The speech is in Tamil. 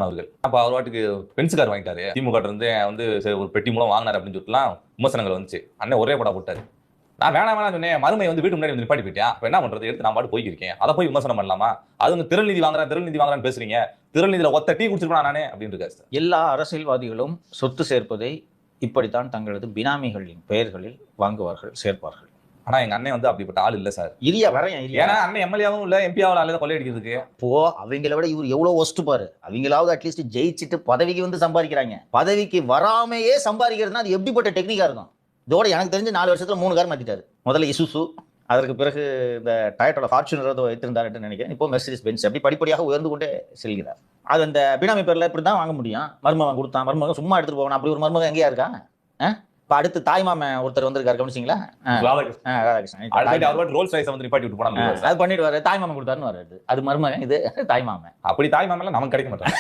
அவர்கள். அப்ப அவர் வாட்டுக்கு பென்ஸ் கார் வாங்கிட்டாரு. திமுக இருந்து வந்து ஒரு பெட்டி மூலம் வாங்கினாரு அப்படின்னு சொல்லிட்டுலாம் விமர்சனங்கள் வந்துச்சு. அண்ணன் ஒரே படம் போட்டாரு. நான் வேணாம் சொன்னேன். மருமை வந்து வீட்டு முன்னாடி வந்து நிப்பாட்டி போயிட்டேன். அப்ப என்ன பண்றது? எடுத்து நான் பாட்டு போய்க்கிருக்கேன். அதை போய் விமர்சனம் பண்ணலாமா? அது வந்து திரள் நிதி வாங்குறான்னு பேசுறீங்க. திரள் நிதியில ஒத்த டீ குடிச்சிருப்பா நானே அப்படின்னு இருக்காரு சார். எல்லா அரசியல்வாதிகளும் சொத்து சேர்ப்பதை இப்படித்தான் தங்களது பினாமிகளின் பெயர்களில் வாங்குவார்கள், சேர்ப்பார்கள். ஆனா எங்க அண்ணன் வந்து அப்படிப்பட்ட ஆள் இல்ல சார். இரியா வரேன். ஏன்னா அண்ணன் எம்எல்ஏவும் இல்ல, எம்பியாவும் அல்ல கொள்ளையடிக்கிறதுக்கு. இப்போ அவங்கள விட இவர் எவ்வளவு ஒஸ்ட் பாரு. அவங்களாவது அட்லீஸ்ட் ஜெயிச்சுட்டு பதவிக்கு வந்து சம்பாதிக்கிறாங்க. பதவிக்கு வராமையே சம்பாதிக்கிறதுனா அது எப்படிப்பட்ட டெக்னிக்கா இருக்கும்? இதோட எனக்கு தெரிஞ்சு 4 வருஷத்துல 3 கார் மாத்திட்டாரு. முதல்ல இசுசு, அதற்கு பிறகு இந்த டயட்டோட ஃபார்ச்சுனர் வைத்திருந்தாருன்னு நினைக்கிறேன். இப்போ மெர்சிடிஸ் பென்ஸ், அப்படி படிப்படியாக உயர்ந்து கொண்டே செல்கிறார். அது அந்த பினாமி பேர்ல இப்படி தான் வாங்க முடியும். மருமகன் கொடுத்தான், மருமகன் சும்மா எடுத்துட்டு போகணும். அப்படி ஒரு மருமகன் எங்கேயா இருக்கா? இப்போ அடுத்து தாய்மாமன் ஒருத்தர் வந்திருக்காரு, கவனிச்சிங்களா? ராதாகிருஷ்ணன் ரோல்ஸ் ரைஸ் வந்து நிப்பாட்டி விட்டு போனா அது பண்ணிட்டு வர தாய்மாமன் கொடுத்தாருன்னு வர்றது. அது மருமகன், இது தாய்மாமன். அப்படி தாய்மாமன் நமக்கு கிடைக்க மாட்டாங்க.